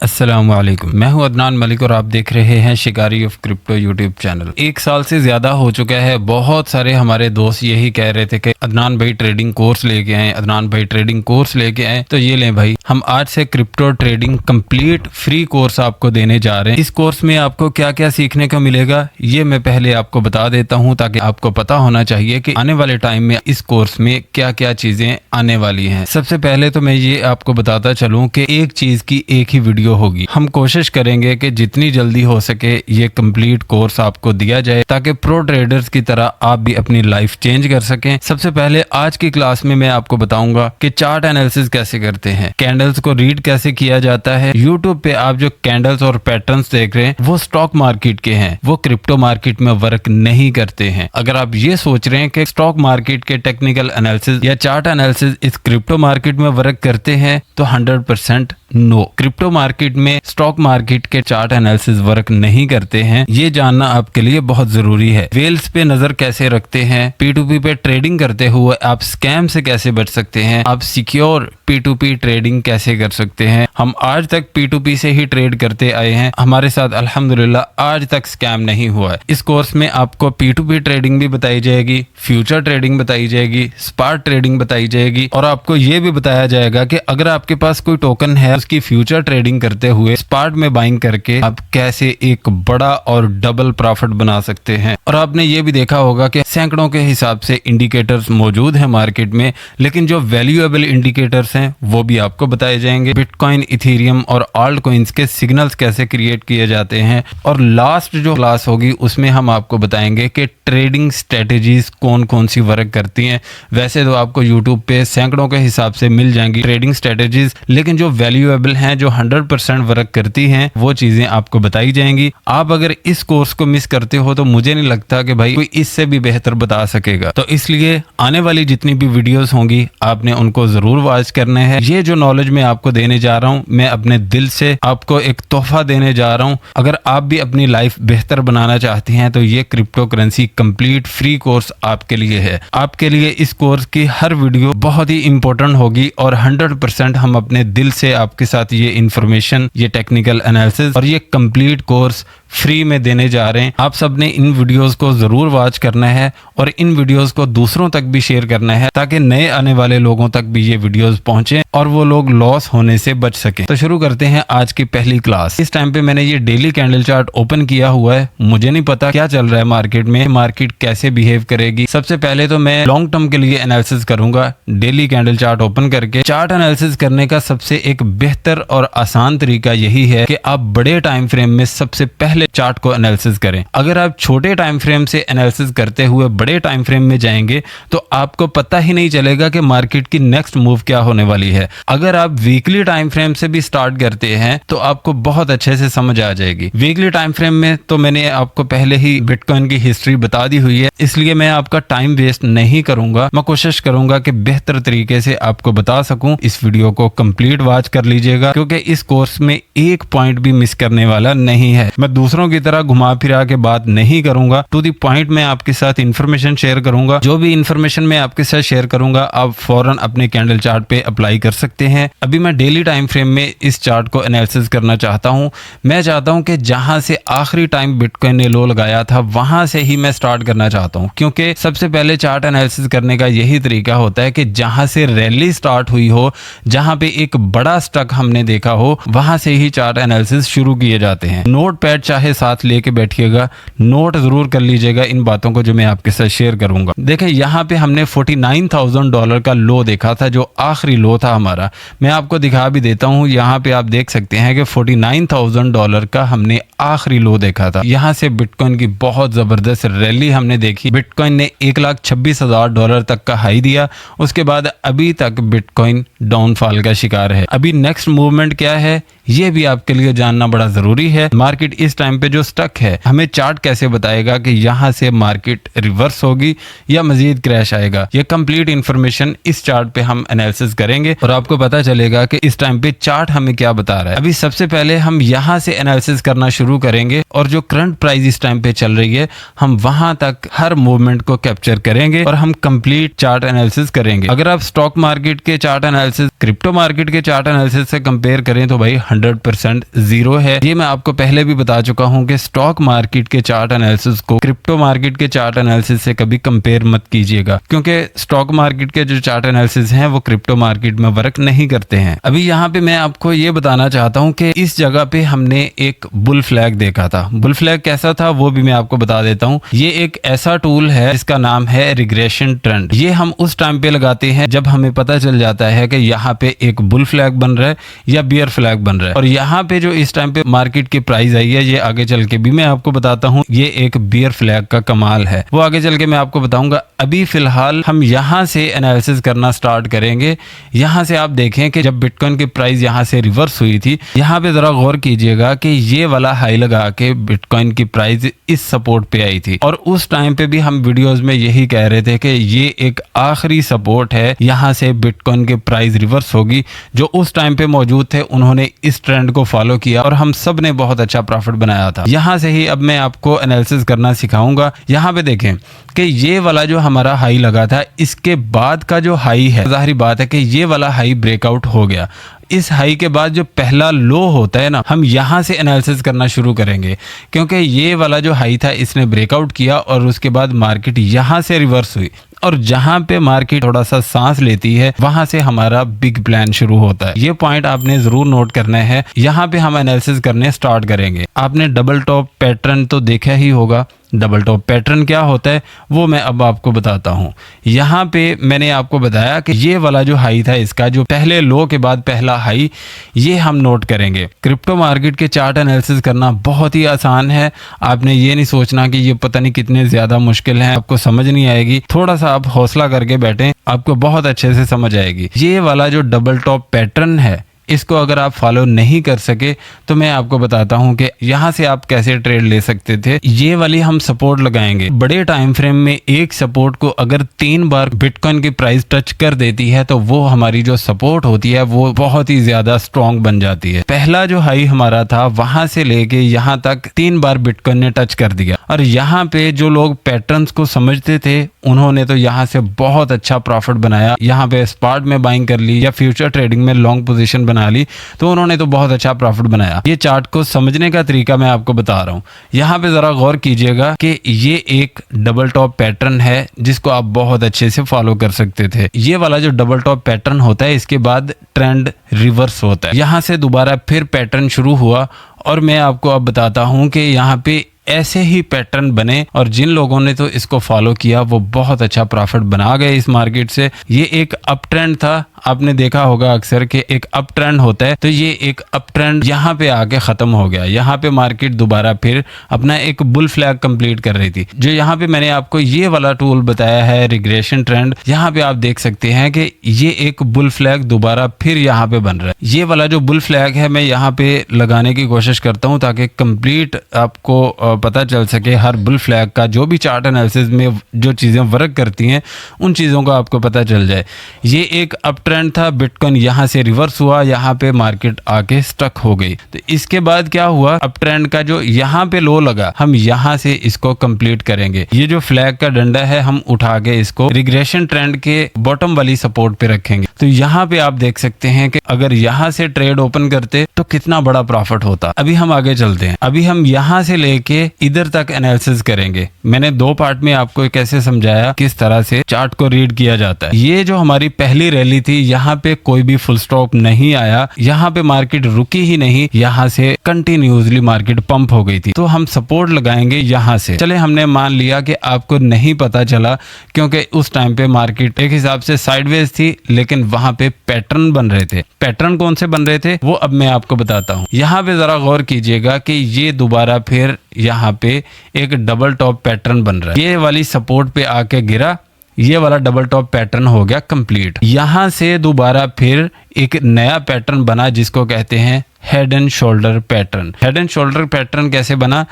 अस्सलामुअलैकुम, मैं हूं अदनान मलिक और आप देख रहे हैं शिकारी ऑफ क्रिप्टो यूट्यूब चैनल। 1 साल से ज़्यादा हो चुका है। बहुत सारे हमारे दोस्त यही कह रहे थे कि अदनान भाई ट्रेडिंग कोर्स लेके आए, अदनान भाई ट्रेडिंग कोर्स लेके आए। तो ये लें भाई, हम आज से crypto trading complete free course आपको देने जा रहे हैं। इस कोर्स में आपको क्या क्या सीखने को मिलेगा ये मैं पहले आपको बता देता हूँ, ताकि आपको पता होना चाहिए कि आने वाले टाइम में इस कोर्स में क्या क्या चीज़ें आने वाली हैं। सबसे पहले तो मैं ये आपको बताता चलूँ कि एक चीज़ की एक ही वीडियो होगी। हम कोशिश करेंगे कि जितनी जल्दी हो सके ये कंप्लीट कोर्स आपको दिया जाए, ताकि प्रो ट्रेडर्स की तरह आप भी अपनी लाइफ चेंज कर सकें। सबसे पहले आज की क्लास में मैं आपको बताऊंगा कि चार्ट एनालिसिस कैसे करते हैं, कैंडल्स को रीड कैसे किया जाता है। यूट्यूब पे आप जो कैंडल्स और पैटर्न्स देख रहे हैं वो स्टॉक मार्केट के हैं, वो क्रिप्टो मार्केट में वर्क नहीं करते हैं। अगर आप ये सोच रहे हैं कि स्टॉक मार्केट के टेक्निकल एनालिसिस या चार्ट एनालिसिस इस क्रिप्टो मार्केट में वर्क करते हैं तो 100% नो। क्रिप्टो मार्केट में स्टॉक मार्केट के चार्ट एनालिसिस वर्क नहीं करते हैं, ये जानना आपके लिए बहुत जरूरी है। वेल्स पे नजर कैसे रखते हैं, P2P पे ट्रेडिंग करते हुए आप स्कैम से कैसे बच सकते हैं, आप सिक्योर P2P ट्रेडिंग कैसे कर सकते हैं। हम आज तक P2P से ही ट्रेड करते आए हैं, हमारे साथ अल्हम्दुलिल्लाह आज तक स्कैम नहीं हुआ है। इस कोर्स में आपको P2P ट्रेडिंग भी बताई जाएगी, फ्यूचर ट्रेडिंग बताई जाएगी, स्पॉट ट्रेडिंग बताई जाएगी, और आपको ये भी बताया जाएगा कि अगर आपके पास कोई टोकन है उसकी फ्यूचर ट्रेडिंग करते हुए स्पॉट में बाइंग करके आप कैसे एक बड़ा और डबल प्रॉफिट बना सकते हैं। और आपने ये भी देखा होगा कि सैकड़ों के हिसाब से इंडिकेटर्स मौजूद हैं मार्केट में, लेकिन जो वैल्यूएबल इंडिकेटर्स हैं वो भी आपको बताए जाएंगे। बिटकॉइन, इथेरियम और ऑल्ट कॉइन्स के सिग्नल्स कैसे क्रिएट किए जाते हैं। और लास्ट जो क्लास होगी उसमें हम आपको बताएंगे कि ट्रेडिंग स्ट्रेटेजीज कौन कौन सी वर्क करती हैं। वैसे तो आपको यूट्यूब पे सैकड़ों के हिसाब से मिल जाएंगी ट्रेडिंग स्ट्रेटेजीज, लेकिन जो वैल्यूएबल हैं, जो 100% वर्क करती हैं, वो चीजें आपको बताई जाएंगी। आप अगर इस कोर्स को मिस करते हो तो मुझे नहीं लगता कि भाई कोई इससे भी बेहतर बता सकेगा। तो इसलिए आने वाली जितनी भी वीडियोस होंगी आपने उनको जरूर वॉच करना है। ये जो नॉलेज मैं आपको देने जा रहा हूँ, मैं अपने दिल से आपको एक तोहफा देने जा रहा हूँ। अगर आप भी अपनी लाइफ बेहतर बनाना चाहते हैं तो ये crypto currency complete free course आपके लिए है। आपके लिए इस कोर्स की हर वीडियो बहुत ही इंपॉर्टेंट होगी और 100% हम अपने दिल से आपके साथ ये इंफॉर्मेशन, ये टेक्निकल एनालिसिस और ये कंप्लीट कोर्स फ्री में देने जा रहे हैं। आप सबने इन वीडियोस को जरूर वॉच करना है और इन वीडियोस को दूसरों तक भी शेयर करना है, ताकि नए आने वाले लोगों तक भी ये वीडियोस पहुंचे और वो लोग लॉस होने से बच सकें। तो शुरू करते हैं आज की पहली क्लास। इस टाइम पे मैंने ये डेली कैंडल चार्ट ओपन किया हुआ है। मुझे नहीं पता क्या चल रहा है मार्केट में, मार्केट कैसे बिहेव करेगी। सबसे पहले तो मैं लॉन्ग टर्म के लिए एनालिसिस करूंगा डेली कैंडल चार्ट ओपन करके। चार्ट एनालिसिस करने का सबसे एक बेहतर और आसान तरीका यही है कि आप बड़े टाइम फ्रेम में सबसे पहले चार्ट को एनालिसिस करें। अगर आप छोटे टाइम फ्रेम से एनालिसिस करते हुए बड़े टाइम फ्रेम में जाएंगे तो आपको पता ही नहीं चलेगा कि मार्केट की नेक्स्ट मूव क्या होने वाली है। अगर आप वीकली टाइम फ्रेम से भी स्टार्ट करते हैं तो आपको बहुत अच्छे से समझ आ जाएगी। वीकली टाइम फ्रेम में तो मैंने आपको पहले ही बिटकॉइन की हिस्ट्री बता दी हुई है, इसलिए मैं आपका टाइम वेस्ट नहीं करूंगा। मैं कोशिश करूंगा कि बेहतर तरीके से आपको बता सकूं। इस वीडियो को कंप्लीट वॉच कर लीजिएगा, क्योंकि इस कोर्स में एक पॉइंट भी मिस करने वाला नहीं है। मैं दूसरों की तरह घुमा फिरा के बात नहीं करूंगा, टू द पॉइंट में आपके साथ इंफॉर्मेशन शेयर करूंगा। जो भी इंफॉर्मेशन मैं आपके साथ शेयर करूंगा आप फौरन अपने कैंडल चार्ट पे अप्लाई कर सकते हैं। अभी मैं डेली टाइम फ्रेम में इस चार्ट को एनालिसिस करना चाहता हूं। मैं चाहता हूं कि जहां से आखिरी टाइम बिटकॉइन ने लो लगाया था वहां से ही मैं स्टार्ट करना चाहता हूं, क्योंकि सबसे पहले चार्ट एनालिसिस करने का यही तरीका होता है कि जहां से रैली स्टार्ट हुई हो, जहां पे एक बड़ा स्टक हमने देखा हो, वहां से ही चार्ट एनालिसिस शुरू किए जाते हैं। नोट पैड चाहे साथ लेके बैठिएगा, नोट जरूर कर लीजिएगा इन बातों को जो मैं आपके साथ शेयर करूंगा। देखें यहाँ पे हमने $49,000 का लो देखा था, जो आखिरी लो था हमारा। मैं आपको दिखा भी देता हूँ, यहाँ पे आप देख सकते हैं कि $49,000 का हमने आखिरी लो देखा था। यहाँ से बिटकॉइन की बहुत जबरदस्त रैली हमने देखी। बिटकॉइन ने $1,26,000 तक का हाई दिया, उसके बाद अभी तक बिटकॉइन डाउनफॉल का शिकार है। अभी नेक्स्ट मूवमेंट क्या है ये भी आपके लिए जानना बड़ा जरूरी है। मार्केट इस टाइम पे जो स्टक है, हमें चार्ट कैसे बताएगा कि यहाँ से मार्केट रिवर्स होगी या मजीद क्रैश आएगा। ये कंप्लीट इंफॉर्मेशन इस चार्ट पे हम एनालिसिस करेंगे और आपको पता चलेगा कि इस टाइम पे चार्ट हमें क्या बता रहा है। अभी सबसे पहले हम यहाँ से एनालिसिस करना शुरू करेंगे और जो करंट प्राइस इस टाइम पे चल रही है हम वहां तक हर मूवमेंट को कैप्चर करेंगे और हम कंप्लीट चार्ट एनालिसिस करेंगे। अगर आप स्टॉक मार्केट के चार्ट एनालिसिस क्रिप्टो मार्केट के चार्ट एनालिसिस से कंपेयर करें तो भाई 100% जीरो है। ये मैं आपको पहले भी बता चुका हूँ कि स्टॉक मार्केट के चार्ट एनालिसिस को क्रिप्टो मार्केट के चार्ट एनालिसिस से कभी कंपेयर मत कीजिएगा, क्योंकि स्टॉक मार्केट के जो चार्ट एनालिसिस हैं वो क्रिप्टो मार्केट में वर्क नहीं करते हैं। अभी यहाँ पे मैं आपको ये बताना चाहता हूँ कि इस जगह पे हमने एक बुल फ्लैग देखा था। बुल फ्लैग कैसा था वो भी मैं आपको बता देता हूँ। ये एक ऐसा टूल है जिसका नाम है रिग्रेशन ट्रेंड। ये हम उस टाइम पे लगाते हैं जब हमें पता चल जाता है कि यहाँ पे एक बुल फ्लैग बन रहा है या बियर फ्लैग बन रहा है। और यहाँ पे जो इस टाइम पे मार्केट की प्राइस आई है, ये आगे चल के भी मैं आपको बताता हूँ, ये एक बियर फ्लैग का कमाल है, वो आगे चल के मैं आपको बताऊंगा। अभी फिलहाल हम यहाँ से एनालिसिस करना स्टार्ट करेंगे। यहाँ से आप देखें कि जब बिटकॉइन की प्राइस यहाँ से रिवर्स हुई थी, यहाँ पे जरा गौर कीजिएगा कि ये वाला हाई लगा के बिटकॉइन की प्राइस इस सपोर्ट पे आई थी। और उस टाइम पे भी हम वीडियोस में यही कह रहे थे कि ये एक आखिरी सपोर्ट है, यहाँ से बिटकॉइन की प्राइस रिवर्स होगी। जो उस टाइम पे मौजूद थे उन्होंने इस ट्रेंड को फॉलो किया और हम सब ने बहुत अच्छा प्रॉफिट बनाया था। यहाँ से ही अब मैं आपको एनालिसिस करना सिखाऊंगा। यहाँ पे देखें कि ये वाला जो हमारा हाई लगा था, इसके बाद का जो हाई है, जाहिर बात है कि ये वाला हाई ब्रेकआउट हो गया। इस हाई के बाद जो पहला लो होता है ना, हम यहाँ से एनालिसिस करना शुरू करेंगे, क्योंकि ये वाला जो हाई था इसने ब्रेकआउट किया और उसके बाद मार्केट यहाँ से रिवर्स हुई। और जहां पे मार्केट थोड़ा सा सांस लेती है वहां से हमारा बिग प्लान शुरू होता है। ये पॉइंट आपने जरूर नोट करना है। यहाँ पे हम एनालिसिस करने स्टार्ट करेंगे। आपने डबल टॉप पैटर्न तो देखा ही होगा। डबल टॉप पैटर्न क्या होता है वो मैं अब आपको बताता हूँ। यहाँ पे मैंने आपको बताया कि ये वाला जो हाई था, इसका जो पहले लो के बाद पहला हाई, ये हम नोट करेंगे। क्रिप्टो मार्केट के चार्ट एनालिसिस करना बहुत ही आसान है। आपने ये नहीं सोचना कि ये पता नहीं कितने ज्यादा मुश्किल है, आपको समझ नहीं आएगी। थोड़ा सा आप हौसला करके बैठें, आपको बहुत अच्छे से समझ आएगी। ये वाला जो डबल टॉप पैटर्न है, इसको अगर आप फॉलो नहीं कर सके तो मैं आपको बताता हूं कि यहाँ से आप कैसे ट्रेड ले सकते थे। ये वाली हम सपोर्ट लगाएंगे। बड़े टाइम फ्रेम में एक सपोर्ट को अगर 3 बार बिटकॉइन की प्राइस टच कर देती है तो वो हमारी जो सपोर्ट होती है वो बहुत ही ज्यादा स्ट्रॉन्ग बन जाती है। पहला जो हाई हमारा था वहां से लेके यहाँ तक 3 बार बिटकॉइन ने टच कर दिया। और यहाँ पे जो लोग पैटर्न्स को समझते थे उन्होंने तो यहाँ से बहुत अच्छा प्रॉफिट बनाया। यहाँ पे स्पॉट में बाइंग कर ली या फ्यूचर ट्रेडिंग में लॉन्ग पोजीशन बना ली, तो उन्होंने तो बहुत अच्छा प्रॉफिट बनाया। ये चार्ट को समझने का तरीका मैं आपको बता रहा हूँ। यहाँ पे जरा गौर कीजिएगा कि ये एक डबल टॉप पैटर्न है जिसको आप बहुत अच्छे से फॉलो कर सकते थे। ये वाला जो डबल टॉप पैटर्न होता है, इसके बाद ट्रेंड रिवर्स होता है। यहाँ से दोबारा फिर पैटर्न शुरू हुआ और मैं आपको अब बताता हूँ कि यहाँ पे ऐसे ही पैटर्न बने और जिन लोगों ने तो इसको फॉलो किया वो बहुत अच्छा प्रॉफिट बना गए इस मार्केट से। ये एक अप ट्रेंड था, आपने देखा होगा अक्सर कि एक अप ट्रेंड होता है, तो ये एक अप ट्रेंड यहाँ पे आके खत्म हो गया। यहाँ पे मार्केट दोबारा फिर अपना एक बुल फ्लैग कंप्लीट कर रही थी। जो यहाँ पे मैंने आपको ये वाला टूल बताया है रिग्रेशन ट्रेंड, यहाँ पे आप देख सकते हैं कि ये एक बुल फ्लैग दोबारा फिर यहाँ पे बन रहा है। ये वाला जो बुल फ्लैग है मैं यहाँ पे लगाने की कोशिश करता हूँ ताकि कंप्लीट आपको पता चल सके हर बुल फ्लैग का, जो भी चार्ट एनालिसिस में जो चीजें वर्क करती हैं उन चीजों का आपको पता चल जाए। ये एक अप ट्रेंड था, बिटकॉइन यहाँ से रिवर्स हुआ, यहाँ पे मार्केट आके स्टक हो गई। तो इसके बाद क्या हुआ, अप ट्रेंड का जो यहाँ पे लो लगा, हम यहाँ से इसको कंप्लीट करेंगे। ये जो फ्लैग का डंडा है हम उठा के इसको रिग्रेशन ट्रेंड के बॉटम वाली सपोर्ट पे रखेंगे। तो यहाँ पे आप देख सकते हैं कि अगर यहाँ से ट्रेड ओपन करते तो कितना बड़ा प्रॉफिट होता। अभी हम आगे चलते हैं। अभी हम यहाँ से लेके इधर तक एनालिसिस करेंगे। मैंने 2 पार्ट में आपको कैसे समझाया किस तरह से चार्ट को रीड किया जाता है। ये जो हमारी पहली रैली थी, यहाँ पे कोई भी फुल स्टॉप नहीं आया, यहाँ पे मार्केट रुकी ही नहीं, यहाँ से कंटिन्यूसली मार्केट पंप हो गई थी। तो हम सपोर्ट लगाएंगे यहाँ से। चले, हमने मान लिया कि आपको नहीं पता चला क्योंकि उस टाइम पे मार्केट एक हिसाब से साइडवेज थी, लेकिन वहां पे पैटर्न बन रहे थे। पैटर्न कौन से बन रहे थे वो अब मैं आपको बताता हूँ। यहाँ पे जरा गौर कीजिएगा कि ये दोबारा फिर यहाँ पे एक डबल टॉप पैटर्न बन रहा है। ये वाली सपोर्ट पे आके गिरा, ये वाला डबल टॉप पैटर्न हो गया कंप्लीट। यहाँ से दोबारा फिर एक नया पैटर्न बना जिसको कहते हैं head and shoulder pattern. Head and shoulder pattern कैसे बना,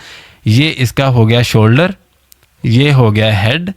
ये इसका हो गया शोल्डर, ये हो गया हेड,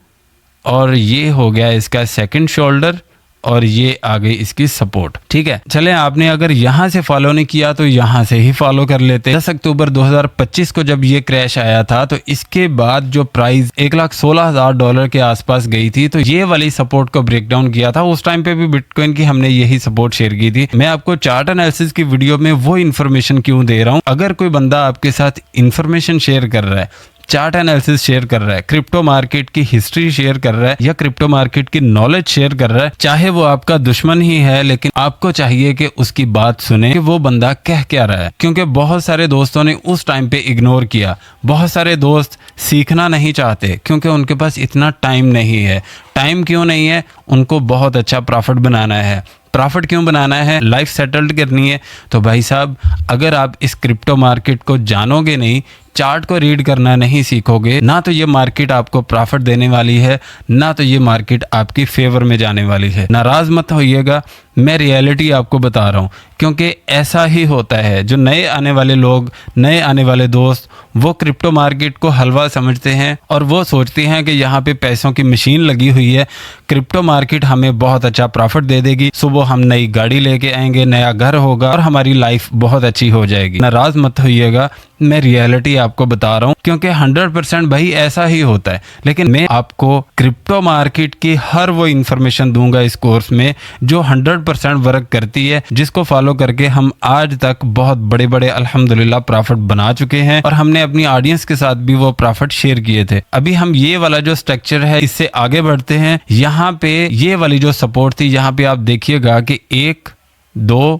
और ये हो गया इसका सेकंड शोल्डर, और ये आ गई इसकी सपोर्ट। ठीक है, चलें आपने अगर यहाँ से फॉलो नहीं किया तो यहाँ से ही फॉलो कर लेते। 10 अक्टूबर 2025 को जब ये क्रैश आया था तो इसके बाद जो प्राइस $1,16,000 के आसपास गई थी, तो ये वाली सपोर्ट को ब्रेक डाउन किया था। उस टाइम पे भी बिटकॉइन की हमने यही सपोर्ट शेयर की थी। मैं आपको चार्ट एनालिसिस की वीडियो में वो इन्फॉर्मेशन क्यों दे रहा हूँ, अगर कोई बंदा आपके साथ इन्फॉर्मेशन शेयर कर रहा है, चार्ट एनालिसिस शेयर कर रहा है, क्रिप्टो मार्केट की हिस्ट्री शेयर कर रहा है या क्रिप्टो मार्केट की नॉलेज शेयर कर रहा है, चाहे वो आपका दुश्मन ही है, लेकिन आपको चाहिए कि उसकी बात सुने कि वो बंदा कह क्या रहा है। क्योंकि बहुत सारे दोस्तों ने उस टाइम पे इग्नोर किया। बहुत सारे दोस्त सीखना नहीं चाहते क्योंकि उनके पास इतना टाइम नहीं है। टाइम क्यों नहीं है? उनको बहुत अच्छा प्रॉफिट बनाना है। प्रॉफिट क्यों बनाना है? लाइफ सेटल्ड करनी है। तो भाई साहब, अगर आप इस क्रिप्टो मार्केट को जानोगे नहीं, चार्ट को रीड करना नहीं सीखोगे, ना तो ये मार्केट आपको प्रॉफिट देने वाली है, ना तो ये मार्केट आपकी फेवर में जाने वाली है। नाराज मत होइएगा, मैं रियलिटी आपको बता रहा हूँ, क्योंकि ऐसा ही होता है। जो नए आने वाले लोग, नए आने वाले दोस्त, वो क्रिप्टो मार्केट को हलवा समझते हैं और वो सोचते हैं कि यहाँ पे पैसों की मशीन लगी हुई है, क्रिप्टो मार्केट हमें बहुत अच्छा प्रॉफिट दे देगी, सुबह हम नई गाड़ी लेके आएंगे, नया घर होगा और हमारी लाइफ बहुत अच्छी हो जाएगी। नाराज मत होइएगा, मैं रियलिटी आपको बता रहा हूँ, क्योंकि 100% भाई ऐसा ही होता है। लेकिन मैं आपको क्रिप्टो मार्केट की हर वो इन्फॉर्मेशन दूंगा इस कोर्स में जो 100% वर्क करती है, जिसको फॉलो करके हम आज तक बहुत बड़े बड़े अल्हम्दुलिल्लाह प्रॉफिट बना चुके हैं और हमने अपनी ऑडियंस के साथ भी वो प्रॉफिट शेयर किए थे। अभी हम ये वाला जो स्ट्रक्चर है इससे आगे बढ़ते हैं। यहाँ पे ये वाली जो सपोर्ट थी, यहाँ पे आप देखिएगा कि 1 2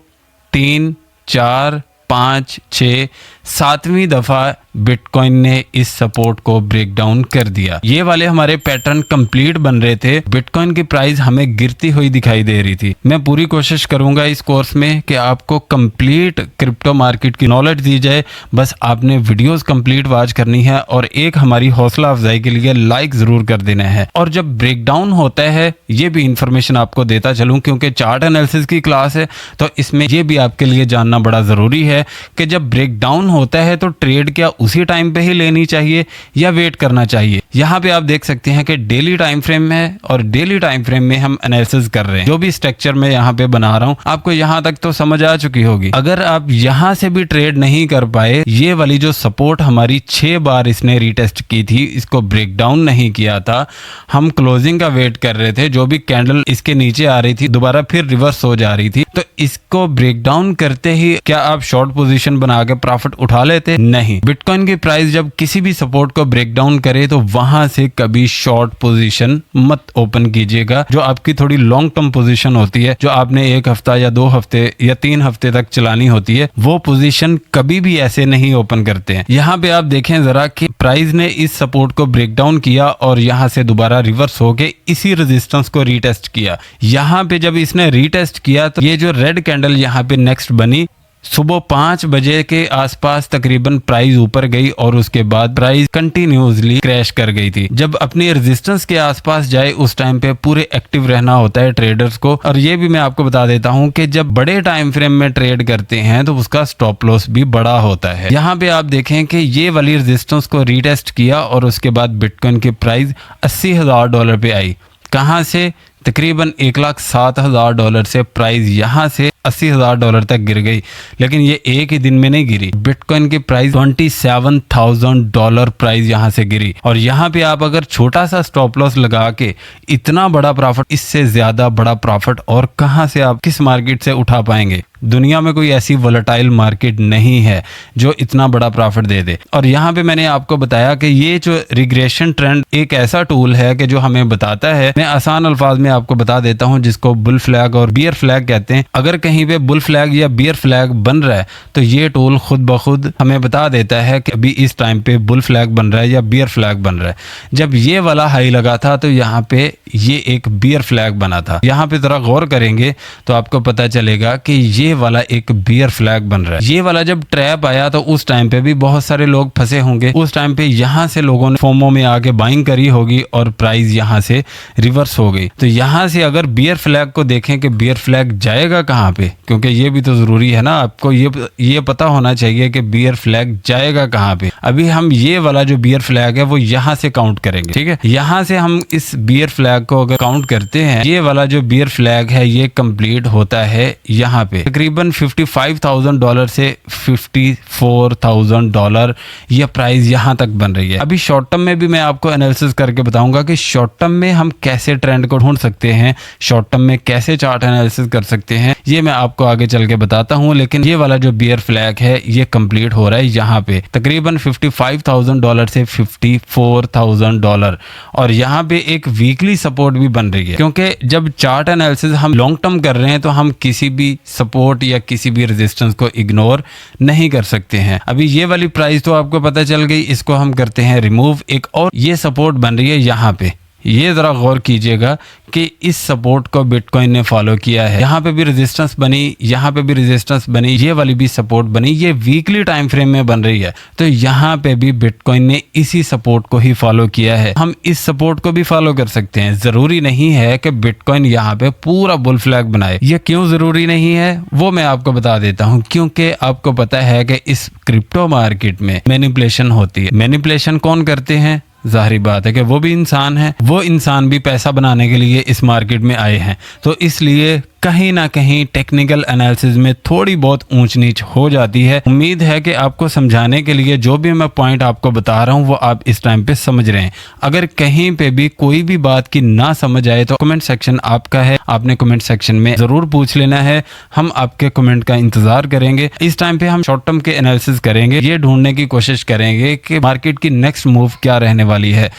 3 4 5 6 7वीं दफा बिटकॉइन ने इस सपोर्ट को ब्रेक डाउन कर दिया। ये वाले हमारे पैटर्न कंप्लीट बन रहे थे। बिटकॉइन की प्राइस हमें गिरती हुई दिखाई दे रही थी। मैं पूरी कोशिश करूंगा इस कोर्स में कि आपको कंप्लीट क्रिप्टो मार्केट की नॉलेज दी जाए। बस आपने वीडियोस कंप्लीट वॉच करनी है और एक हमारी हौसला अफजाई के लिए लाइक जरूर कर देना है। और जब ब्रेक डाउन होता है, ये भी इंफॉर्मेशन आपको देता चलूं, क्योंकि चार्ट एनालिसिस की क्लास है तो इसमें ये भी आपके लिए जानना बड़ा जरूरी है कि जब ब्रेक डाउन होता है तो ट्रेड क्या उसी टाइम पे ही लेनी चाहिए या वेट करना चाहिए। यहाँ पे आप देख सकते हैं कि डेली टाइम फ्रेम में है और डेली टाइम फ्रेम में हम एनालिसिस कर रहे हैं। जो भी स्ट्रक्चर मैं यहाँ पे बना रहा हूँ, आपको यहाँ तक तो समझ आ चुकी होगी। अगर आप यहाँ से भी ट्रेड नहीं कर पाए, ये वाली जो सपोर्ट हमारी 6 बार इसने रीटेस्ट की थी, इसको ब्रेक डाउन नहीं किया था, हम क्लोजिंग का वेट कर रहे थे। जो भी कैंडल इसके नीचे आ रही थी दोबारा फिर रिवर्स हो जा रही थी, तो इसको ब्रेक डाउन करते ही क्या आप शॉर्ट पोजीशन बना के प्रॉफिट उठा लेते? नहीं। बिटकॉइन की प्राइस जब किसी भी सपोर्ट को ब्रेक डाउन करे तो वहां से कभी शॉर्ट पोजीशन मत ओपन कीजिएगा। जो आपकी थोड़ी लॉन्ग टर्म पोजीशन होती है, जो आपने 1 हफ्ता या 2 हफ्ते या 3 हफ्ते तक चलानी होती है, वो पोजीशन कभी भी ऐसे नहीं ओपन करते हैं। यहाँ पे आप देखें जरा कि प्राइस ने इस सपोर्ट को ब्रेक डाउन किया और यहाँ से दोबारा रिवर्स होके इसी रेजिस्टेंस को रीटेस्ट किया। यहाँ पे जब इसने रीटेस्ट किया तो ये जो रेड कैंडल यहाँ पे नेक्स्ट बनी, सुबह 5 बजे के आसपास तकरीबन प्राइस ऊपर गई और उसके बाद प्राइस कंटिन्यूसली क्रैश कर गई थी। जब अपनी रेजिस्टेंस के आसपास जाए उस टाइम पे पूरे एक्टिव रहना होता है ट्रेडर्स को। और ये भी मैं आपको बता देता हूं कि जब बड़े टाइम फ्रेम में ट्रेड करते हैं तो उसका स्टॉप लॉस भी बड़ा होता है। यहाँ पे आप देखें कि ये वाली रेजिस्टेंस को रीटेस्ट किया और उसके बाद बिटकॉइन की प्राइस $80,000 पे आई। कहाँ से? तकरीबन $1,07,000 से प्राइस यहाँ से $80,000 तक गिर गई। लेकिन ये एक ही दिन में नहीं गिरी। बिटकॉइन की प्राइस $27,000 प्राइस यहाँ से गिरी। और यहाँ पे आप अगर छोटा सा स्टॉप लॉस लगा के इतना बड़ा प्रॉफिट, इससे ज्यादा बड़ा प्रॉफिट और कहाँ से आप किस मार्केट से उठा पाएंगे? दुनिया में कोई ऐसी वोलेटाइल मार्केट नहीं है जो इतना बड़ा प्रॉफिट दे दे। और यहाँ पे मैंने आपको बताया कि ये जो रिग्रेशन ट्रेंड एक ऐसा टूल है कि जो हमें बताता है, मैं आसान अल्फाज में आपको बता देता हूँ, जिसको बुल फ्लैग और बियर फ्लैग कहते हैं। अगर कहीं पे बुल फ्लैग या बियर फ्लैग बन रहा है तो ये टूल खुद ब खुद हमें बता देता है कि अभी इस टाइम पे बुल फ्लैग बन रहा है या बियर फ्लैग बन रहा है। जब ये वाला हाई लगा था तो यहाँ पे ये एक बियर फ्लैग बना था। यहाँ पे जरा गौर करेंगे तो आपको पता चलेगा कि ये ये वाला एक बियर फ्लैग बन रहा है। ये वाला जब ट्रैप आया तो उस टाइम पे भी बहुत सारे लोग फंसे होंगे। उस टाइम पे यहाँ से लोगों ने फोमो में आके बाइंग करी होगी और प्राइस यहाँ से रिवर्स हो गई। तो यहाँ से अगर बियर फ्लैग को देखें कि बियर फ्लैग जाएगा कहाँ पे, क्योंकि ये भी तो जरूरी है ना, आपको ये पता होना चाहिए कि बियर फ्लैग जाएगा कहाँ पे। अभी हम ये वाला जो बियर फ्लैग है वो यहाँ से काउंट करेंगे, ठीक है। यहाँ से हम इस बियर फ्लैग को अगर काउंट करते हैं, ये वाला जो बियर फ्लैग है ये कंप्लीट होता है यहाँ पे तकरीबन $55,000 से $54,000 ये प्राइस यहाँ तक बन रही है। अभी शॉर्ट टर्म में भी मैं आपको एनालिसिस करके बताऊंगा कि शॉर्ट टर्म में हम कैसे ट्रेंड को ढूंढ सकते हैं, शॉर्ट टर्म में कैसे चार्ट एनालिसिस कर सकते हैं, ये मैं आपको आगे चल के बताता हूं। लेकिन ये वाला जो बियर फ्लैग है ये कंप्लीट हो रहा है यहाँ पे तकरीबन $55,000 से $54,000 और यहाँ पे एक वीकली सपोर्ट भी बन रही है, क्योंकि जब चार्ट एनालिसिस हम लॉन्ग टर्म कर रहे हैं तो हम किसी भी सपोर्ट या किसी भी रेजिस्टेंस को इग्नोर नहीं कर सकते हैं। अभी ये वाली प्राइस तो आपको पता चल गई, इसको हम करते हैं रिमूव। एक और ये सपोर्ट बन रही है यहाँ पे, ये जरा गौर कीजिएगा कि इस सपोर्ट को बिटकॉइन ने फॉलो किया है। यहाँ पे भी रेजिस्टेंस बनी, यहाँ पे भी रेजिस्टेंस बनी, ये वाली भी सपोर्ट बनी, ये वीकली टाइम फ्रेम में बन रही है। तो यहाँ पे भी बिटकॉइन ने इसी सपोर्ट को ही फॉलो किया है। हम इस सपोर्ट को भी फॉलो कर सकते हैं। जरूरी नहीं है कि बिटकॉइन यहाँ पे पूरा बुल फ्लैग बनाए। ये क्यों जरूरी नहीं है वो मैं आपको बता देता हूँ, क्योंकि आपको पता है कि इस क्रिप्टो मार्केट में मैनिपुलेशन होती है। मैनिपुलेशन कौन करते हैं? जाहिर बात है कि वो भी इंसान है, वो इंसान भी पैसा बनाने के लिए इस मार्केट में आए हैं। तो इसलिए कहीं ना कहीं टेक्निकल एनालिसिस में थोड़ी बहुत ऊंच नीच हो जाती है। उम्मीद है कि आपको समझाने के लिए जो भी मैं पॉइंट आपको बता रहा हूं वो आप इस टाइम पे समझ रहे हैं। अगर कहीं पे भी कोई भी बात की ना समझ आए तो कमेंट सेक्शन आपका है, आपने कमेंट सेक्शन में जरूर पूछ लेना है। हम आपके कमेंट का इंतजार करेंगे। इस टाइम पे हम शॉर्ट टर्म के एनालिसिस करेंगे, ये ढूंढने की कोशिश करेंगे कि मार्केट की नेक्स्ट मूव क्या रहने वाली है।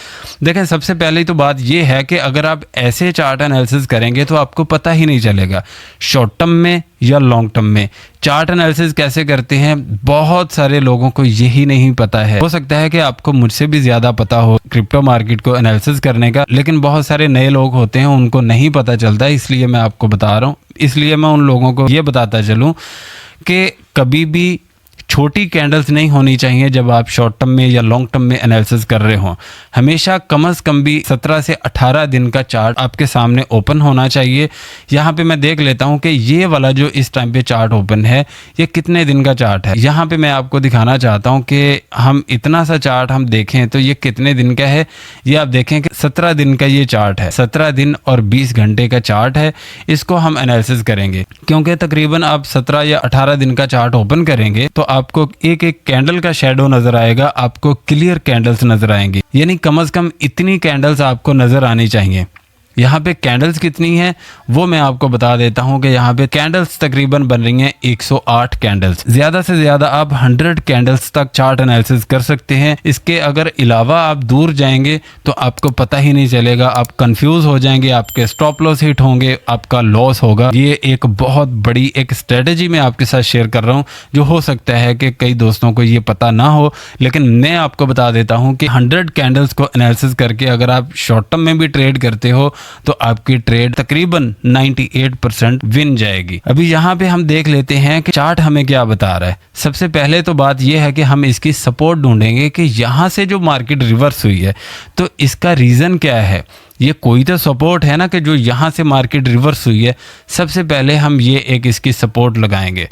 देखें, सबसे पहले तो बात यह है कि अगर आप ऐसे चार्ट एनालिसिस करेंगे तो आपको पता ही नहीं चलेगा शॉर्ट टर्म में या लॉन्ग टर्म में चार्ट एनालिसिस कैसे करते हैं। बहुत सारे लोगों को यही नहीं पता है। हो सकता है कि आपको मुझसे भी ज्यादा पता हो क्रिप्टो मार्केट को एनालिसिस करने का, लेकिन बहुत सारे नए लोग होते हैं उनको नहीं पता चलता, इसलिए मैं आपको बता रहा हूँ। इसलिए मैं उन लोगों को ये बताता चलूँ कि कभी भी छोटी कैंडल्स नहीं होनी चाहिए जब आप शॉर्ट टर्म में या लॉन्ग टर्म में एनालिसिस कर रहे हो। हमेशा कम से कम भी 17 से 18 दिन का चार्ट आपके सामने ओपन होना चाहिए। यहाँ पे मैं देख लेता हूँ कि ये वाला जो इस टाइम पे चार्ट ओपन है ये कितने दिन का चार्ट है। यहाँ पे मैं आपको दिखाना चाहता हूँ कि हम इतना सा चार्ट हम देखें तो ये कितने दिन का है। ये आप देखें कि 17 दिन का ये चार्ट है, 17 दिन और 20 घंटे का चार्ट है। इसको हम एनालिसिस करेंगे, क्योंकि तकरीबन आप 17 या 18 दिन का चार्ट ओपन करेंगे तो आपको एक एक कैंडल का शेडो नजर आएगा, आपको क्लियर कैंडल्स नजर आएंगी। यानी कम से कम इतनी कैंडल्स आपको नजर आनी चाहिए। यहाँ पे कैंडल्स कितनी है वो मैं आपको बता देता हूँ कि यहाँ पे कैंडल्स तकरीबन बन रही हैं 108 कैंडल्स। ज्यादा से ज्यादा आप 100 कैंडल्स तक चार्ट एनालिसिस कर सकते हैं। इसके अगर अलावा आप दूर जाएंगे तो आपको पता ही नहीं चलेगा, आप कंफ्यूज हो जाएंगे, आपके स्टॉप लॉस हिट होंगे, आपका लॉस होगा। ये एक बहुत बड़ी एक स्ट्रेटेजी मैं आपके साथ शेयर कर रहा हूँ, जो हो सकता है कि कई दोस्तों को ये पता ना हो, लेकिन मैं आपको बता देता हूँ कि 100 कैंडल्स को एनालिसिस करके अगर आप शॉर्ट टर्म में भी ट्रेड करते हो तो आपकी ट्रेड तकरीबन 98% विन जाएगी। अभी यहाँ पे हम देख लेते हैं कि चार्ट हमें क्या बता रहा है। सबसे पहले तो बात यह है कि हम इसकी सपोर्ट ढूंढेंगे कि यहाँ से जो मार्केट रिवर्स हुई है तो इसका रीजन क्या है। ये कोई तो सपोर्ट है ना कि जो यहाँ से मार्केट रिवर्स हुई है। सबसे पहले हम ये एक इसकी सपोर्ट लगाएंगे।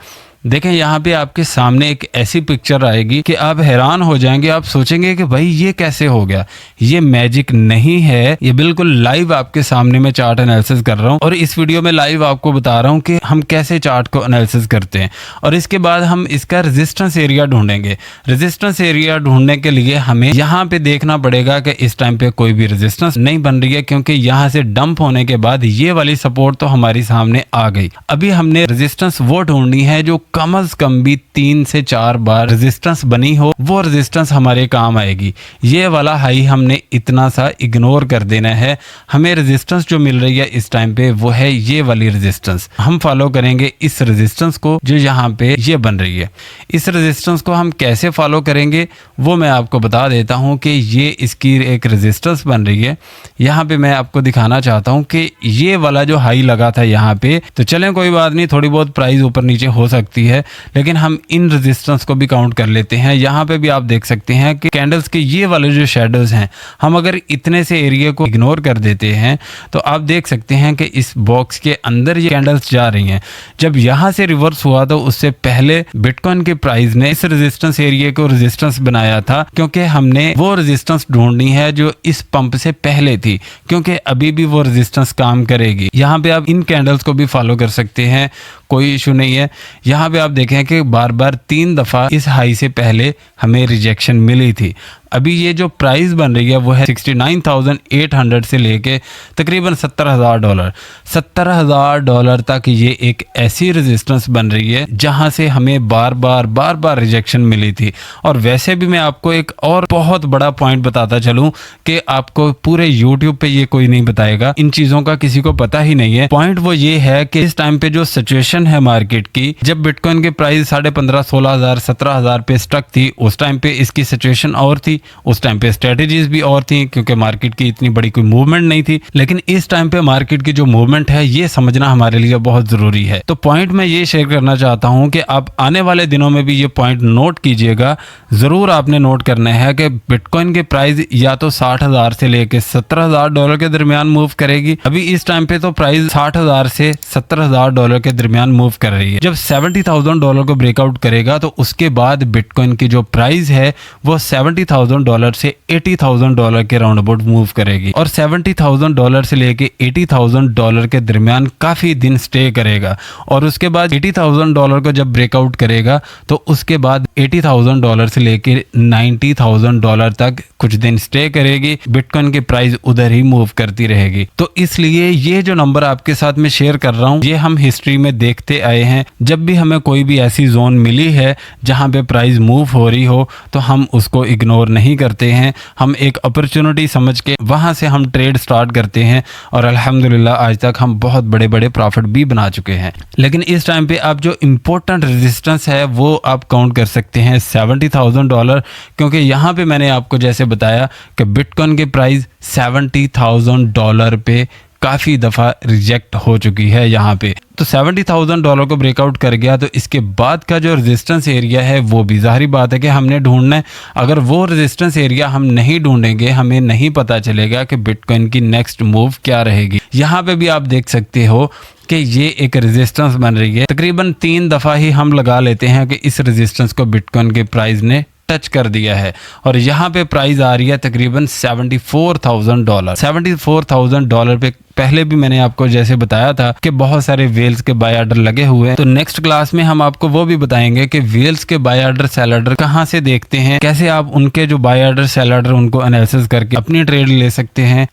देखें, यहाँ पे आपके सामने एक ऐसी पिक्चर आएगी कि आप हैरान हो जाएंगे, आप सोचेंगे कि भाई ये कैसे हो गया। ये मैजिक नहीं है, ये बिल्कुल लाइव आपके सामने मैं चार्ट एनालिसिस कर रहा हूँ और इस वीडियो में लाइव आपको बता रहा हूँ कि हम कैसे चार्ट को एनालिसिस करते हैं। और इसके बाद हम इसका रेजिस्टेंस एरिया ढूंढेंगे। रेजिस्टेंस एरिया ढूंढने के लिए हमें यहाँ पे देखना पड़ेगा कि इस टाइम पे कोई भी रेजिस्टेंस नहीं बन रही है, क्योंकि यहाँ से डंप होने के बाद ये वाली सपोर्ट तो हमारी सामने आ गई। अभी हमने रेजिस्टेंस वो ढूंढनी है जो कम से कम भी 3 से 4 बार रेजिस्टेंस बनी हो, वो रेजिस्टेंस हमारे काम आएगी। ये वाला हाई हमने इतना सा इग्नोर कर देना है। हमें रेजिस्टेंस जो मिल रही है इस टाइम पे वो है ये वाली रेजिस्टेंस। हम फॉलो करेंगे इस रेजिस्टेंस को जो यहाँ पे ये बन रही है। इस रेजिस्टेंस को हम कैसे फॉलो करेंगे वो मैं आपको बता देता हूँ कि ये इसकी एक रेजिस्टेंस बन रही है। यहाँ पे मैं आपको दिखाना चाहता हूँ कि ये वाला जो हाई लगा था यहाँ पे, तो चलें कोई बात नहीं, थोड़ी बहुत प्राइस ऊपर नीचे हो सकती है, लेकिन हम इन रेजिस्टेंस को भी काउंट कर लेते हैं। यहाँ पे भी आप देख सकते हैं कि कैंडल्स के ये वाले जो शेडोज हैं, हम अगर इतने से एरिया को इग्नोर कर देते हैं तो आप देख सकते हैं कि इस बॉक्स के अंदर ये कैंडल्स जा रही हैं। जब यहाँ से रिवर्स हुआ तो उससे पहले बिटकॉइन के प्राइस ने इस रेजिस्टेंस एरिया को रेजिस्टेंस बनाया था, क्योंकि हमने वो रेजिस्टेंस ढूंढनी है जो इस पंप से पहले थी, क्योंकि अभी भी वो रेजिस्टेंस काम करेगी। यहाँ पे आप इन कैंडल्स को भी फॉलो कर सकते हैं, कोई इशू नहीं है। यहाँ पे आप देखें कि बार बार 3 दफ़ा इस हाई से पहले हमें रिजेक्शन मिली थी। अभी ये जो प्राइस बन रही है वो है 69,800 से लेके तकरीबन $70,000। $70,000 तक ये एक ऐसी रेजिस्टेंस बन रही है जहां से हमें बार बार रिजेक्शन मिली थी। और वैसे भी मैं आपको एक और बहुत बड़ा पॉइंट बताता चलूं कि आपको पूरे YouTube पे ये कोई नहीं बताएगा, इन चीज़ों का किसी को पता ही नहीं है। पॉइंट वो ये है कि इस टाइम पे जो सिचुएशन है मार्केट की, जब बिटकॉइन के प्राइस 15,500, 16,000, 17,000 पे स्टक थी, उस टाइम पे इसकी सिचुएशन और थी। उस टाइम पे स्ट्रेटजीज भी और थी, क्योंकि मार्केट की इतनी बड़ी कोई मूवमेंट नहीं थी। लेकिन इस टाइम पे मार्केट की जो मूवमेंट है ये समझना हमारे लिए बहुत जरूरी है। तो पॉइंट मैं ये शेयर करना चाहता हूं कि आप आने वाले दिनों में भी ये पॉइंट नोट कीजिएगा। जरूर आपने नोट करना है कि बिटकॉइन के प्राइस या तो 60,000 से लेके $70,000 के दरमियान मूव करेगी। अभी इस टाइम पे तो प्राइस 60,000 से $70,000 के दरमियान मूव कर रही है। जब $70,000 को ब्रेकआउट करेगा तो उसके बाद बिटकॉइन की जो प्राइस है वो $70,000 से $80,000 के राउंड अबाउट मूव करेगी, और $70,000 से लेके $80,000 के दरमियान काफी दिन स्टे करेगा। और उसके बाद $80,000 को जब ब्रेकआउट करेगा तो उसके बाद $80,000 से लेके $90,000 तक कुछ दिन स्टे करेगी। बिटकॉइन की प्राइस उधर ही मूव करती रहेगी। तो इसलिए ये जो नंबर आपके साथ में शेयर कर रहा हूँ, ये हम हिस्ट्री में देखते आए हैं। जब भी हमें कोई भी ऐसी जोन मिली है जहां पे प्राइस मूव हो रही हो तो हम उसको इग्नोर नहीं करते हैं, हम एक अपॉर्चुनिटी समझ के वहां से हम ट्रेड स्टार्ट करते हैं। और अल्हम्दुलिल्लाह आज तक हम बहुत बड़े बड़े प्रॉफिट भी बना चुके हैं। लेकिन इस टाइम पे आप जो इम्पोर्टेंट रेजिस्टेंस है वो आप काउंट कर सकते हैं $70,000, क्योंकि यहाँ पे मैंने आपको जैसे बताया कि बिटकॉइन के प्राइस $70,000 पे काफ़ी दफ़ा रिजेक्ट हो चुकी है यहाँ पे। तो $70,000 को ब्रेकआउट कर गया तो इसके बाद का जो रेजिस्टेंस एरिया है वो भी जाहिर बात है कि हमने ढूंढना है। अगर वो रेजिस्टेंस एरिया हम नहीं ढूंढेंगे, हमें नहीं पता चलेगा कि बिटकॉइन की नेक्स्ट मूव क्या रहेगी। यहाँ पे भी आप देख सकते हो कि ये एक रेजिस्टेंस बन रही है। तकरीबन 3 दफ़ा ही हम लगा लेते हैं कि इस रेजिस्टेंस को बिटकॉइन के प्राइस ने टच कर दिया है, और यहाँ पे प्राइस आ रही है तकरीबन $74,000। $74,000 पे पहले भी मैंने आपको जैसे बताया था कि बहुत सारे वेल्स के बाय ऑर्डर लगे हुए हैं। तो नेक्स्ट क्लास में हम आपको वो भी बताएंगे कि वेल्स के बाय ऑर्डर सेल ऑर्डर कहाँ से देखते हैं, कैसे आप उनके जो बाय ऑर्डर सेल ऑर्डर उनको एनालिसिस करके अपनी ट्रेड ले सकते हैं,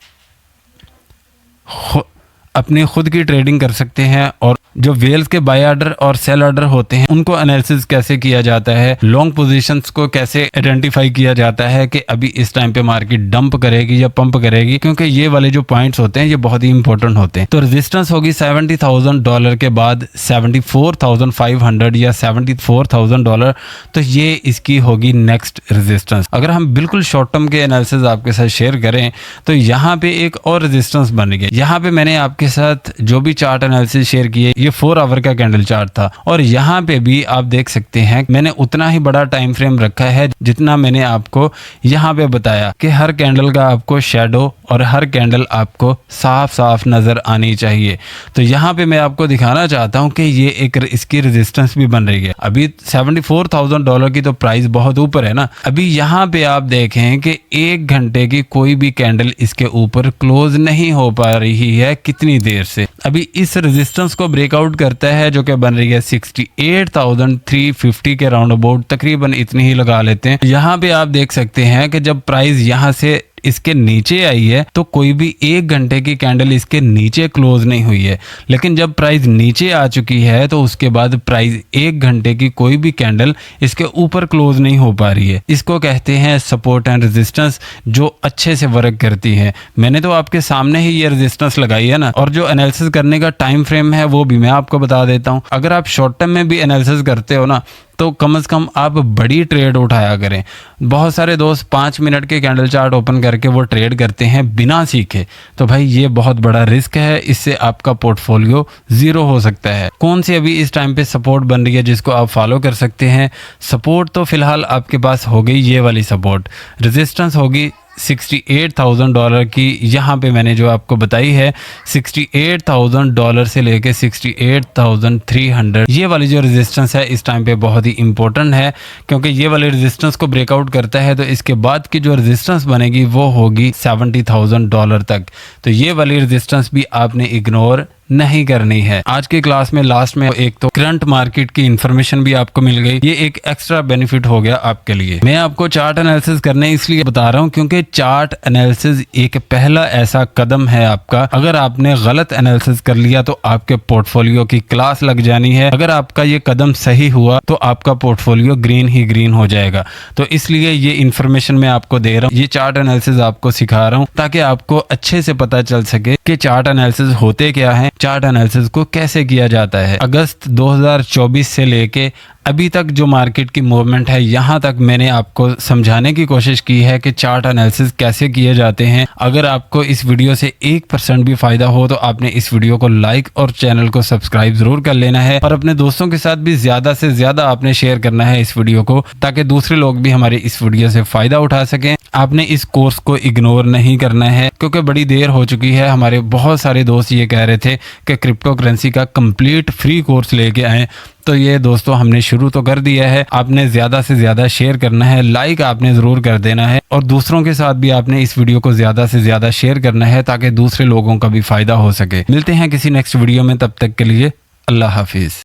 अपनी खुद की ट्रेडिंग कर सकते हैं। और जो वेल्स के बाय ऑर्डर और सेल ऑर्डर होते हैं उनको एनालिसिस कैसे किया जाता है, लॉन्ग पोजीशंस को कैसे आइडेंटिफाई किया जाता है कि अभी इस टाइम पे मार्केट डंप करेगी या पंप करेगी, क्योंकि ये वाले जो पॉइंट्स होते हैं ये बहुत ही इंपॉर्टेंट होते हैं। तो रेजिस्टेंस होगी $70,000 के बाद 74,500 या $74,000, तो ये इसकी होगी नेक्स्ट रेजिस्टेंस। अगर हम बिल्कुल शॉर्ट टर्म के एनालिसिस आपके साथ शेयर करें तो यहाँ पे एक और रेजिस्टेंस बन गई। यहाँ पे मैंने आपके साथ जो भी चार्ट एनालिसिस शेयर किए, ये 4 आवर का कैंडल चार्ट था, और यहाँ पे भी आप देख सकते हैं मैंने उतना ही बड़ा टाइम फ्रेम रखा है जितना मैंने आपको यहाँ पे बताया कि हर कैंडल का आपको शेडो और हर कैंडल आपको साफ साफ नजर आनी चाहिए। तो यहाँ पे मैं आपको दिखाना चाहता हूँ कि ये एक इसकी रेजिस्टेंस भी बन रही है। अभी $74,000 की तो प्राइस बहुत ऊपर है ना। अभी यहाँ पे आप देखें कि 1 घंटे की कोई भी कैंडल इसके ऊपर क्लोज नहीं हो पा रही है। कितनी देर से? अभी इस रेजिस्टेंस को ब्रेकआउट करता है जो कि बन रही है 68,350 के राउंड अबाउट, तकरीबन इतनी ही लगा लेते हैं। यहाँ पे आप देख सकते हैं कि जब प्राइस यहाँ से इसके नीचे आई है तो कोई भी 1 घंटे की कैंडल इसके नीचे क्लोज नहीं हुई है, लेकिन जब प्राइस नीचे आ चुकी है तो उसके बाद प्राइस 1 घंटे की कोई भी कैंडल इसके ऊपर क्लोज नहीं हो पा रही है। इसको कहते हैं सपोर्ट एंड रेजिस्टेंस, जो अच्छे से वर्क करती है। मैंने तो आपके सामने ही ये रेजिस्टेंस लगाई है ना, और जो एनालिसिस करने का टाइम फ्रेम है वो भी मैं आपको बता देता हूँ। अगर आप शॉर्ट टर्म में भी एनालिसिस करते हो ना तो कम से कम आप बड़ी ट्रेड उठाया करें। बहुत सारे दोस्त 5 मिनट के कैंडल चार्ट ओपन करके वो ट्रेड करते हैं बिना सीखे, तो भाई ये बहुत बड़ा रिस्क है, इससे आपका पोर्टफोलियो जीरो हो सकता है। कौन सी अभी इस टाइम पे सपोर्ट बन रही है जिसको आप फॉलो कर सकते हैं? सपोर्ट तो फिलहाल आपके पास हो गई ये वाली सपोर्ट, रेजिस्टेंस होगी $68,000 की। यहाँ पे मैंने जो आपको बताई है $68,000 से लेके 68,300, ये वाली जो रेजिस्टेंस है इस टाइम पे बहुत ही इंपॉर्टेंट है, क्योंकि ये वाली रेजिस्टेंस को ब्रेकआउट करता है तो इसके बाद की जो रेजिस्टेंस बनेगी वो होगी $70,000 तक। तो ये वाली रेजिस्टेंस भी आपने इग्नोर नहीं करनी है। आज की क्लास में लास्ट में एक तो करंट मार्केट की इंफॉर्मेशन भी आपको मिल गई, ये एक एक्स्ट्रा बेनिफिट हो गया आपके लिए। मैं आपको चार्ट एनालिसिस करने इसलिए बता रहा हूँ क्योंकि चार्ट एनालिसिस एक पहला ऐसा कदम है आपका। अगर आपने गलत एनालिसिस कर लिया तो आपके पोर्टफोलियो की क्लास लग जानी है। अगर आपका ये कदम सही हुआ तो आपका पोर्टफोलियो ग्रीन ही ग्रीन हो जाएगा। तो इसलिए ये इन्फॉर्मेशन मैं आपको दे रहा हूँ, ये चार्ट एनालिसिस आपको सिखा रहा हूँ ताकि आपको अच्छे से पता चल सके कि चार्ट एनालिसिस होते क्या है, चार्ट एनालिसिस को कैसे किया जाता है। अगस्त 2024 से लेके अभी तक जो मार्केट की मूवमेंट है यहाँ तक मैंने आपको समझाने की कोशिश की है कि चार्ट एनालिसिस कैसे किए जाते हैं। अगर आपको इस वीडियो से 1% भी फायदा हो तो आपने इस वीडियो को लाइक और चैनल को सब्सक्राइब जरूर कर लेना है, और अपने दोस्तों के साथ भी ज्यादा से ज्यादा आपने शेयर करना है इस वीडियो को, ताकि दूसरे लोग भी हमारे इस वीडियो से फायदा उठा सकें। आपने इस कोर्स को इग्नोर नहीं करना है क्योंकि बड़ी देर हो चुकी है। हमारे बहुत सारे दोस्त ये कह रहे थे कि क्रिप्टो करेंसी का कंप्लीट फ्री कोर्स लेके आए, तो ये दोस्तों हमने शुरू तो कर दिया है। आपने ज्यादा से ज्यादा शेयर करना है, लाइक आपने जरूर कर देना है, और दूसरों के साथ भी आपने इस वीडियो को ज्यादा से ज्यादा शेयर करना है ताकि दूसरे लोगों का भी फायदा हो सके। मिलते हैं किसी नेक्स्ट वीडियो में, तब तक के लिए अल्लाह हाफिज।